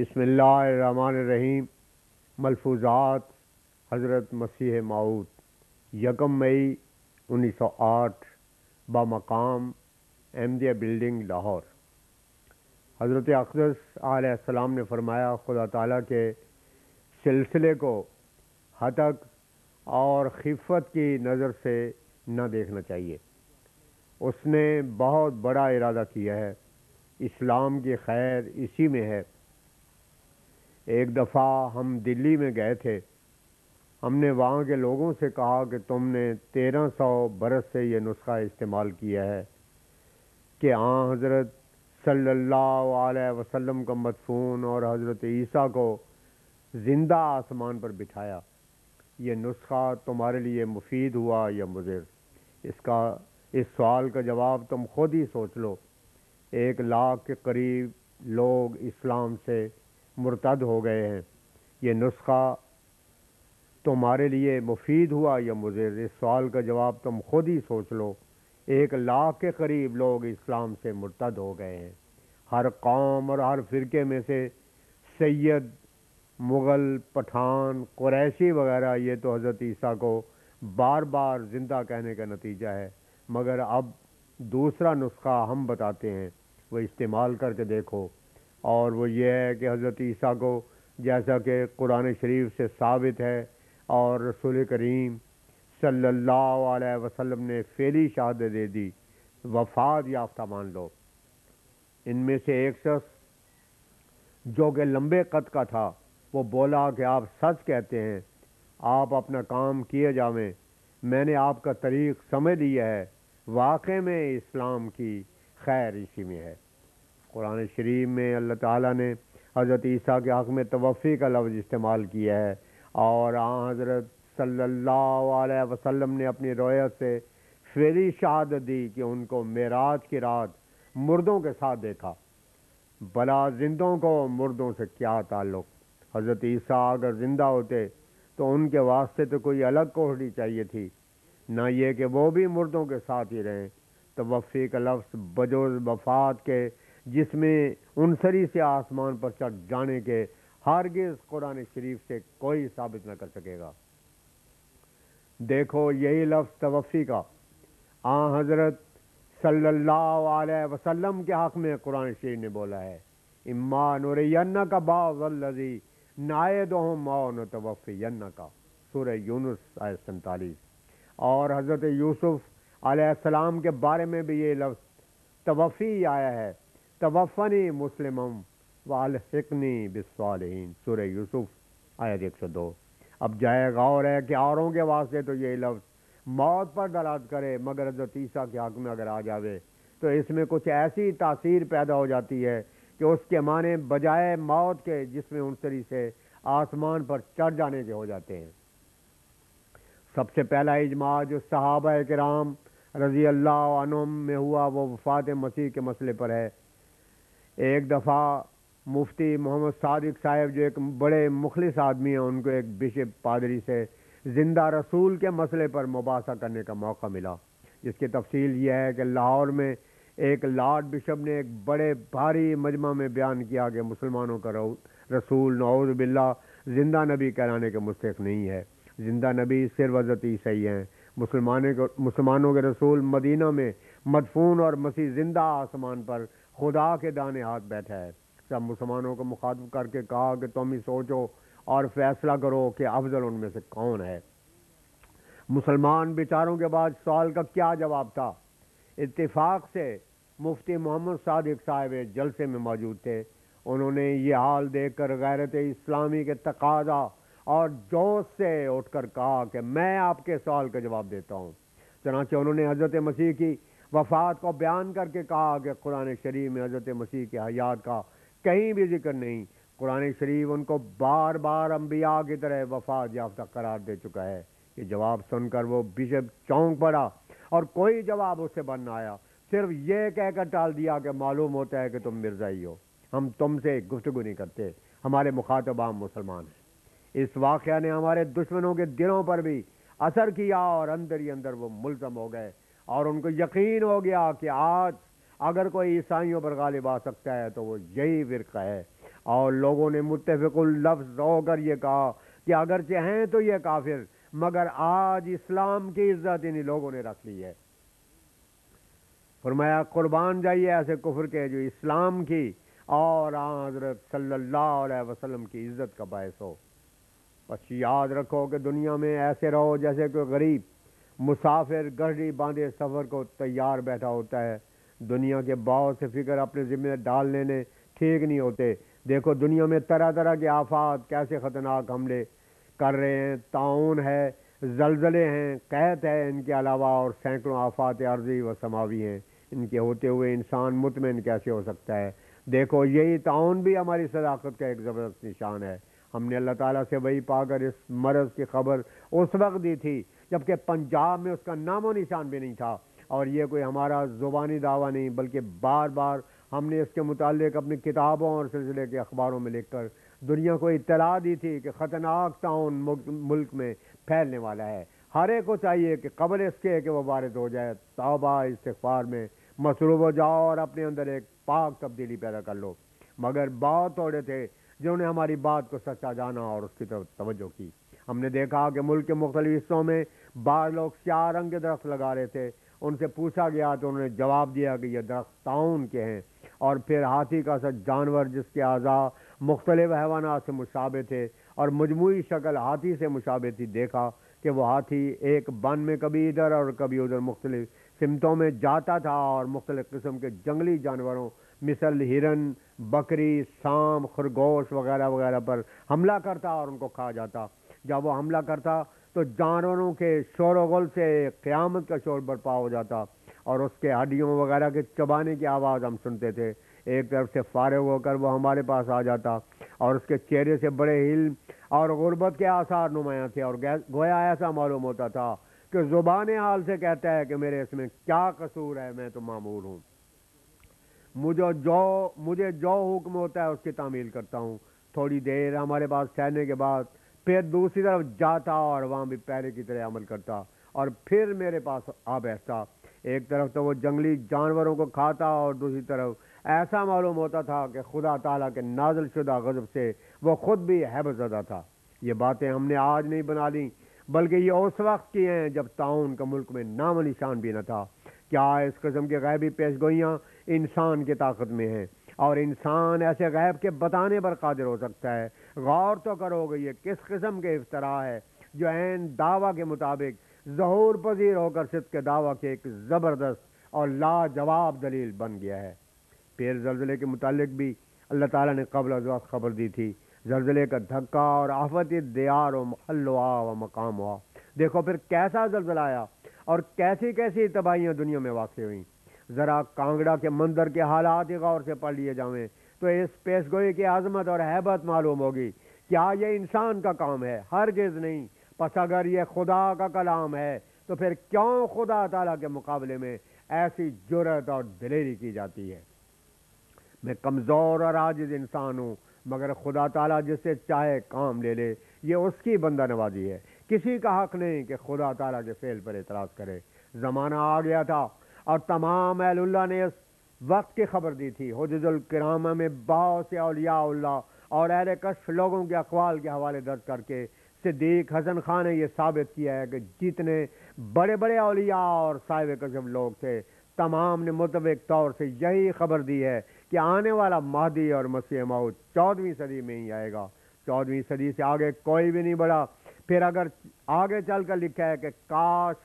بسم اللہ الرحمن الرحیم۔ ملفوظات حضرت مسیح موعود 1 مئی 1908 بمقام احمدیہ بلڈنگ لاہور۔ حضرت اقدس علیہ السلام نے فرمایا، خدا تعالیٰ کے سلسلے کو ہتک اور خفت کی نظر سے نہ دیکھنا چاہیے۔ اس نے بہت بڑا ارادہ کیا ہے، اسلام کی خیر اسی میں ہے۔ ایک دفعہ ہم دلی میں گئے تھے، ہم نے وہاں کے لوگوں سے کہا کہ تم نے 1300 برس سے یہ نسخہ استعمال کیا ہے کہ حضرت صلی اللہ علیہ وسلم کا مدفون اور حضرت عیسیٰ کو زندہ آسمان پر بٹھایا۔ یہ نسخہ تمہارے لیے مفید ہوا یا مضر؟ اس سوال کا جواب تم خود ہی سوچ لو۔ 1 لاکھ کے قریب لوگ اسلام سے مرتد ہو گئے ہیں۔ یہ نسخہ تمہارے لیے مفید ہوا یا مضر؟ اس سوال کا جواب تم خود ہی سوچ لو۔ 1 لاکھ کے قریب لوگ اسلام سے مرتد ہو گئے ہیں۔ ہر قوم اور ہر فرقے میں سے سید، مغل، پٹھان، قریشی وغیرہ، یہ تو حضرت عیسیٰ کو بار بار زندہ کہنے کا نتیجہ ہے، مگر اب دوسرا نسخہ ہم بتاتے ہیں، وہ استعمال کر کے دیکھو، اور وہ یہ ہے کہ حضرت عیسیٰ کو، جیسا کہ قرآن شریف سے ثابت ہے اور رسول کریم صلی اللہ علیہ وسلم نے فعلی شہادت دے دی، وفات یافتہ مان لو۔ ان میں سے ایک شخص جو کہ لمبے قد کا تھا، وہ بولا کہ آپ سچ کہتے ہیں، آپ اپنا کام کیے جاویں، میں نے آپ کا طریق سمجھ لیا ہے، واقع میں اسلام کی خیر اسی میں ہے۔ قرآن شریف میں اللہ تعالیٰ نے حضرت عیسیٰ کے حق میں توفی کا لفظ استعمال کیا ہے، اور حضرت صلی اللہ علیہ وسلم نے اپنی روایت سے فعلی شہادت دی کہ ان کو معراج کی رات مردوں کے ساتھ دیکھا۔ بلا زندوں کو مردوں سے کیا تعلق؟ حضرت عیسیٰ اگر زندہ ہوتے تو ان کے واسطے تو کوئی الگ کوٹڑی چاہیے تھی، نہ یہ کہ وہ بھی مردوں کے ساتھ ہی رہیں۔ توفی کا لفظ بجوز وفات کے، جس میں عنصری سے آسمان پر چڑھ جانے کے، ہرگز قرآن شریف سے کوئی ثابت نہ کر سکے گا۔ دیکھو، یہی لفظ توفی کا حضرت صلی اللہ علیہ وسلم کے حق میں قرآن شریف نے بولا ہے، اما نرینک بعض الذی نعدہم او نتوفینک، سورہ یونس آیت 47۔ اور حضرت یوسف علیہ السلام کے بارے میں بھی یہ لفظ توفی آیا ہے، توفنی مسلمم والحقنی بالصالحین، سورہ یوسف آیت 102۔ اب جائے غور ہے کہ اوروں کے واسطے تو یہ لفظ موت پر دلالت کرے، مگر حضرت عیسیٰ کے حق میں اگر آ جاوے تو اس میں کچھ ایسی تاثیر پیدا ہو جاتی ہے کہ اس کے معنی بجائے موت کے، جس میں عنصری سے آسمان پر چڑھ جانے کے ہو جاتے ہیں۔ سب سے پہلا اجماع جو صحابہ کرام رضی اللہ عنہم میں ہوا، وہ وفات مسیح کے مسئلے پر ہے۔ ایک دفعہ مفتی محمد صادق صاحب، جو ایک بڑے مخلص آدمی ہیں، ان کو ایک بشپ پادری سے زندہ رسول کے مسئلے پر مباحثہ کرنے کا موقع ملا، جس کی تفصیل یہ ہے کہ لاہور میں ایک لارڈ بشپ نے ایک بڑے بھاری مجمع میں بیان کیا کہ مسلمانوں کا رسول نعوذ باللہ زندہ نبی کہلانے کے مستحق نہیں ہے، زندہ نبی صرف حضرت عیسیٰ ہی ہیں۔ مسلمانوں کے رسول مدینہ میں مدفون، اور مسیح زندہ آسمان پر خدا کے دانے ہاتھ بیٹھا ہے۔ سب مسلمانوں کو مخاطب کر کے کہا کہ تم ہی سوچو اور فیصلہ کرو کہ افضل ان میں سے کون ہے۔ مسلمان بیچاروں کے بعد سوال کا کیا جواب تھا؟ اتفاق سے مفتی محمد صادق صاحب جلسے میں موجود تھے۔ انہوں نے یہ حال دیکھ کر غیرت اسلامی کے تقاضا اور جوش سے اٹھ کر کہا کہ میں آپ کے سوال کا جواب دیتا ہوں۔ چنانچہ انہوں نے حضرت مسیح کی وفات کو بیان کر کے کہا کہ قرآن شریف میں حضرت مسیح کی حیات کا کہیں بھی ذکر نہیں۔ قرآن شریف ان کو بار بار انبیاء کی طرح وفات یافتہ قرار دے چکا ہے۔ یہ جواب سن کر وہ بشپ چونک پڑا اور کوئی جواب اس سے بن نہ آیا، صرف یہ کہہ کر ٹال دیا کہ معلوم ہوتا ہے کہ تم مرزائی ہو، ہم تم سے گفتگو نہیں کرتے، ہمارے مخاطب عام مسلمان ہیں۔ اس واقعہ نے ہمارے دشمنوں کے دلوں پر بھی اثر کیا، اور اندر ہی اندر وہ ملزم ہو گئے، اور ان کو یقین ہو گیا کہ آج اگر کوئی عیسائیوں پر غالب آ سکتا ہے تو وہ یہی فرقہ ہے۔ اور لوگوں نے متفق اللفظ ہو کر یہ کہا کہ اگرچہ ہیں تو یہ کافر، مگر آج اسلام کی عزت انہی لوگوں نے رکھ لی ہے۔ فرمایا قربان جائیے ایسے کفر کے جو اسلام کی اور حضرت صلی اللہ علیہ وسلم کی عزت کا باعث ہو۔ بس یاد رکھو کہ دنیا میں ایسے رہو جیسے کوئی غریب مسافر گھڑی باندھے سفر کو تیار بیٹھا ہوتا ہے۔ دنیا کے بہت سے فکر اپنے ذمہ ڈال لینے ٹھیک نہیں ہوتے۔ دیکھو دنیا میں طرح طرح کے آفات کیسے خطرناک حملے کر رہے ہیں، طاعون ہے، زلزلے ہیں، قحط ہے، ان کے علاوہ اور سینکڑوں آفات عرضی و سماوی ہیں۔ ان کے ہوتے ہوئے انسان مطمئن کیسے ہو سکتا ہے؟ دیکھو یہی طاعون بھی ہماری صداقت کا ایک زبردست نشان ہے۔ ہم نے اللہ تعالیٰ سے وہی پا کر اس مرض کی خبر اس وقت دی تھی جبکہ پنجاب میں اس کا نام و نشان بھی نہیں تھا، اور یہ کوئی ہمارا زبانی دعویٰ نہیں بلکہ بار بار ہم نے اس کے متعلق اپنی کتابوں اور سلسلے کے اخباروں میں لکھ کر دنیا کو اطلاع دی تھی کہ خطرناک طاعون ملک میں پھیلنے والا ہے۔ ہر ایک کو چاہیے کہ قبل اس کے کہ وہ وارد ہو جائے توبہ استغفار میں مصروف ہو جاؤ اور اپنے اندر ایک پاک تبدیلی پیدا کر لو۔ مگر بہت تھوڑے تھے جنہوں نے ہماری بات کو سچا جانا اور اس کی طرف توجہ کی۔ ہم نے دیکھا کہ ملک کے مختلف حصوں میں بعض لوگ سیاہ رنگ کے درخت لگا رہے تھے۔ ان سے پوچھا گیا تو انہوں نے جواب دیا کہ یہ درخت طاعون کے ہیں۔ اور پھر ہاتھی کا سا جانور جس کے اعضاء مختلف حیوانات سے مشابہ تھے اور مجموعی شکل ہاتھی سے مشابہ تھی، دیکھا کہ وہ ہاتھی ایک بن میں کبھی ادھر اور کبھی ادھر مختلف سمتوں میں جاتا تھا اور مختلف قسم کے جنگلی جانوروں مثل ہرن، بکری، سام، خرگوش وغیرہ وغیرہ پر حملہ کرتا اور ان کو کھا جاتا۔ جب وہ حملہ کرتا تو جانوروں کے شور و غل سے قیامت کا شور برپا ہو جاتا اور اس کے ہڈیوں وغیرہ کے چبانے کی آواز ہم سنتے تھے۔ ایک طرف سے فارغ ہو کر وہ ہمارے پاس آ جاتا اور اس کے چہرے سے بڑے حلم اور غربت کے آثار نمایاں تھے، اور گویا ایسا معلوم ہوتا تھا کہ زبان حال سے کہتا ہے کہ میرے اس میں کیا قصور ہے، میں تو معمور ہوں، مجھے جو حکم ہوتا ہے اس کی تعمیل کرتا ہوں۔ تھوڑی دیر ہمارے پاس ٹھہرنے کے بعد پھر دوسری طرف جاتا اور وہاں بھی پہلے کی طرح عمل کرتا اور پھر میرے پاس آ بیٹھتا۔ ایک طرف تو وہ جنگلی جانوروں کو کھاتا اور دوسری طرف ایسا معلوم ہوتا تھا کہ خدا تعالیٰ کے نازل شدہ غضب سے وہ خود بھی ہیبت زدہ تھا۔ یہ باتیں ہم نے آج نہیں بنا لیں بلکہ یہ اس وقت کی ہیں جب طاعون کا ملک میں نام و نشان بھی نہ تھا۔ کیا اس قسم کے غیبی پیش گوئیاں انسان کی طاقت میں ہیں اور انسان ایسے غیب کے بتانے پر قادر ہو سکتا ہے؟ غور تو کرو گے یہ کس قسم کے افتراء ہے جو عین دعویٰ کے مطابق ظہور پذیر ہو کر صدق کے دعویٰ کے ایک زبردست اور لاجواب دلیل بن گیا ہے۔ پھر زلزلے کے متعلق بھی اللہ تعالیٰ نے قبل از وقت خبر دی تھی۔ زلزلے کا دھکا اور آفت دیار و محل و مقام ہوا۔ دیکھو پھر کیسا زلزلہ آیا اور کیسی کیسی تباہیاں دنیا میں واقع ہوئیں۔ ذرا کانگڑا کے منظر کے حالات ہی غور سے پڑھ لیے جائیں تو اس پیش گوئی کی عظمت اور ہیبت معلوم ہوگی۔ کیا یہ انسان کا کام ہے؟ ہرگز نہیں۔ پس اگر یہ خدا کا کلام ہے تو پھر کیوں خدا تعالیٰ کے مقابلے میں ایسی جرأت اور دلیری کی جاتی ہے؟ میں کمزور اور عاجز انسان ہوں، مگر خدا تعالیٰ جس سے چاہے کام لے لے، یہ اس کی بندہ نوازی ہے۔ کسی کا حق نہیں کہ خدا تعالیٰ کے فعل پر اعتراض کرے۔ زمانہ آ گیا تھا اور تمام اہل اللہ نے اس وقت کی خبر دی تھی۔ حجج الکرامہ میں بہت سے اولیاء اللہ اور اہل کشف لوگوں کے اقوال کے حوالے درج کر کے صدیق حسن خان نے یہ ثابت کیا ہے کہ جتنے بڑے بڑے اولیاء اور صاحب کشف لوگ تھے تمام نے متفق طور سے یہی خبر دی ہے کہ آنے والا مہدی اور مسیح موعود 14ویں صدی میں ہی آئے گا۔ 14ویں صدی سے آگے کوئی بھی نہیں بڑھا۔ پھر اگر آگے چل کر لکھا ہے کہ کاش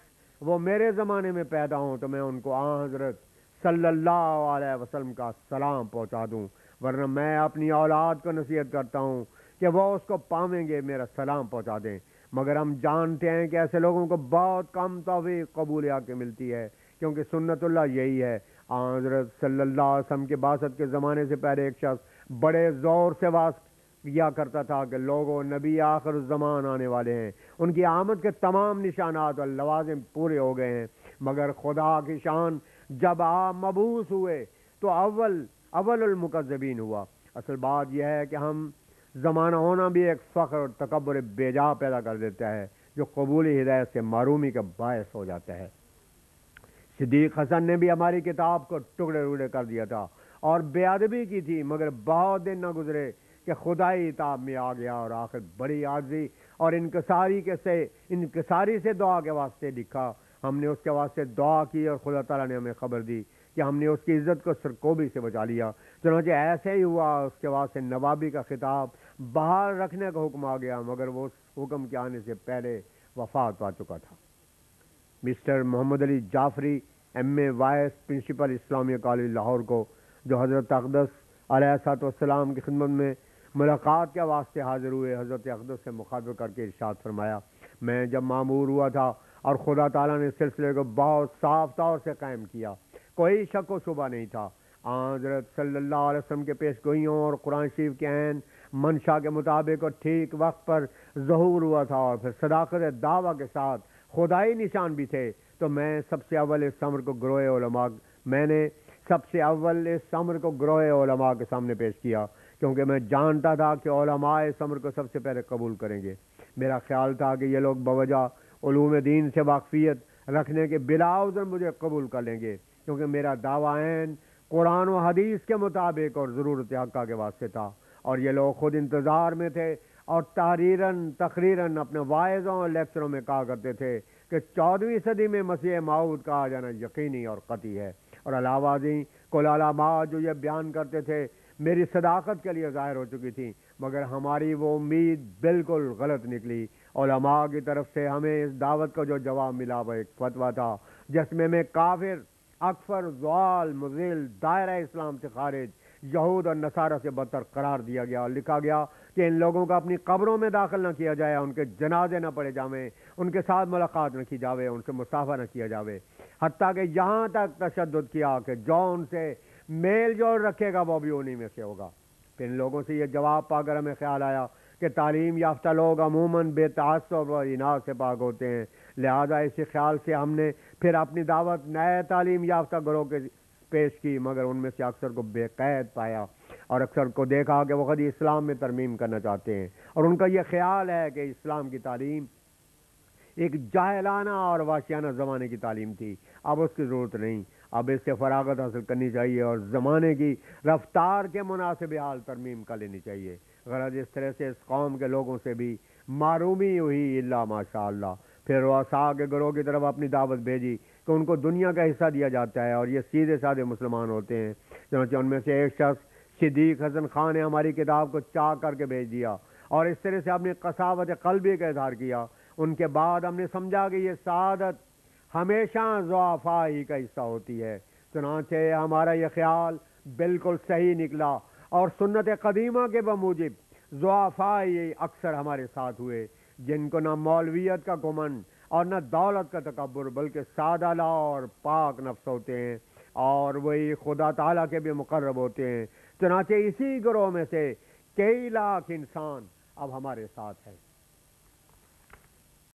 وہ میرے زمانے میں پیدا ہوں تو میں ان کو حضرت صلی اللہ علیہ وسلم کا سلام پہنچا دوں، ورنہ میں اپنی اولاد کو نصیحت کرتا ہوں کہ وہ اس کو پاویں گے میرا سلام پہنچا دیں۔ مگر ہم جانتے ہیں کہ ایسے لوگوں کو بہت کم توفیق قبول آ کے ملتی ہے، کیونکہ سنت اللہ یہی ہے۔ حضرت صلی اللہ علیہ وسلم کے بعثت کے زمانے سے پہلے ایک شخص بڑے زور سے واضح کیا کرتا تھا کہ لوگوں نبی آخر الزمان آنے والے ہیں، ان کی آمد کے تمام نشانات اور لوازم پورے ہو گئے ہیں، مگر خدا کی شان جب آپ مبعوث ہوئے تو اول المکذبین ہوا۔ اصل بات یہ ہے کہ ہم زمانہ ہونا بھی ایک فخر اور تکبر بیجا پیدا کر دیتا ہے جو قبولی ہدایت سے معرومی کا باعث ہو جاتا ہے۔ صدیق حسن نے بھی ہماری کتاب کو ٹکڑے ٹکڑے کر دیا تھا اور بے ادبی کی تھی، مگر بہت دن نہ گزرے کہ خدائی عتاب میں آ گیا اور آخر بڑی عاجزی اور انکساری سے دعا کے واسطے لکھا۔ ہم نے اس کے واسطے دعا کی اور خدا تعالیٰ نے ہمیں خبر دی کہ ہم نے اس کی عزت کو سرکوبی سے بچا لیا۔ چنانچہ ایسے ہی ہوا، اس کے واسطے نوابی کا خطاب بحال رکھنے کا حکم آ گیا، مگر وہ اس حکم کے آنے سے پہلے وفات پا چکا تھا۔ مسٹر محمد علی جعفری ایم اے وائس پرنسپل اسلامیہ کالج لاہور کو، جو حضرت اقدس علیہ الصلوۃ والسلام کی خدمت میں ملاقات کے واسطے حاضر ہوئے، حضرت اقدس سے مخاطب کر کے ارشاد فرمایا، میں جب معمور ہوا تھا اور خدا تعالیٰ نے سلسلے کو بہت صاف طور سے قائم کیا، کوئی شک و شبہ نہیں تھا۔ حضرت صلی اللہ علیہ وسلم کے پیش گوئیوں اور قرآن شریف کے عین منشا کے مطابق اور ٹھیک وقت پر ظہور ہوا تھا، اور پھر صداقت دعویٰ کے ساتھ خدائی نشان بھی تھے، تو میں نے سب سے اول اس امر کو گروہ علماء کے سامنے پیش کیا، کیونکہ میں جانتا تھا کہ علماء اس امر کو سب سے پہلے قبول کریں گے۔ میرا خیال تھا کہ یہ لوگ بوجہ علوم دین سے واقفیت رکھنے کے بلا عذر مجھے قبول کر لیں گے، کیونکہ میرا دعویٰ عین قرآن و حدیث کے مطابق اور ضرورت حقہ کے واسطے تھا، اور یہ لوگ خود انتظار میں تھے اور تقریراً اپنے واعظوں اور لیکچروں میں کہا کرتے تھے کہ 14ویں صدی میں مسیح موعود کا آ جانا یقینی اور قطعی ہے، اور علاوہ ازیں کل علامات جو یہ بیان کرتے تھے میری صداقت کے لیے ظاہر ہو چکی تھی، مگر ہماری وہ امید بالکل غلط نکلی۔ علماء کی طرف سے ہمیں اس دعوت کا جو جواب ملا وہ ایک فتویٰ تھا جس میں کافر، اکفر، زوال، مضل، دائرہ اسلام سے خارج، یہود اور نصارہ سے بدتر قرار دیا گیا، اور لکھا گیا کہ ان لوگوں کو اپنی قبروں میں داخل نہ کیا جائے، ان کے جنازے نہ پڑھے جاویں، ان کے ساتھ ملاقات نہ کی جاوے، ان سے مصافحہ نہ کیا جاوے، حتیٰ کہ یہاں تک تشدد کیا کہ جو ان سے میل جول رکھے گا وہ بھی انہی میں سے ہوگا۔ پھر ان لوگوں سے یہ جواب پا کر ہمیں خیال آیا کہ تعلیم یافتہ لوگ عموماً بے تعصب اور اناد سے پاک ہوتے ہیں، لہذا اسی خیال سے ہم نے پھر اپنی دعوت نئے تعلیم یافتہ گروہ کے پیش کی، مگر ان میں سے اکثر کو بے قید پایا اور اکثر کو دیکھا کہ وہ خود اسلام میں ترمیم کرنا چاہتے ہیں، اور ان کا یہ خیال ہے کہ اسلام کی تعلیم ایک جاہلانہ اور وحشیانہ زمانے کی تعلیم تھی، اب اس کی ضرورت نہیں، اب اس سے فراغت حاصل کرنی چاہیے اور زمانے کی رفتار کے مناسب حال ترمیم کر لینی چاہیے۔ غرض اس طرح سے اس قوم کے لوگوں سے بھی معرومی ہوئی الا ماشاء اللہ۔ پھر رؤساء کے گروہ کی طرف اپنی دعوت بھیجی کہ ان کو دنیا کا حصہ دیا جاتا ہے اور یہ سیدھے سادھے مسلمان ہوتے ہیں، چنانچہ ان میں سے ایک شخص صدیق حسن خان نے ہماری کتاب کو چاک کر کے بھیج دیا اور اس طرح سے اپنی قساوت قلبی کا اظہار کیا۔ ان کے بعد ہم نے سمجھا کہ یہ سعادت ہمیشہ ضعفاء ہی کا حصہ ہوتی ہے، چنانچہ ہمارا یہ خیال بالکل صحیح نکلا اور سنت قدیمہ کے بموجب ضعفاء ہی اکثر ہمارے ساتھ ہوئے، جن کو نہ مولویت کا گھمنڈ اور نہ دولت کا تکبر بلکہ سادہ لا اور پاک نفس ہوتے ہیں، اور وہی خدا تعالیٰ کے بھی مقرب ہوتے ہیں۔ چنانچہ اسی گروہ میں سے کئی لاکھ انسان اب ہمارے ساتھ ہیں۔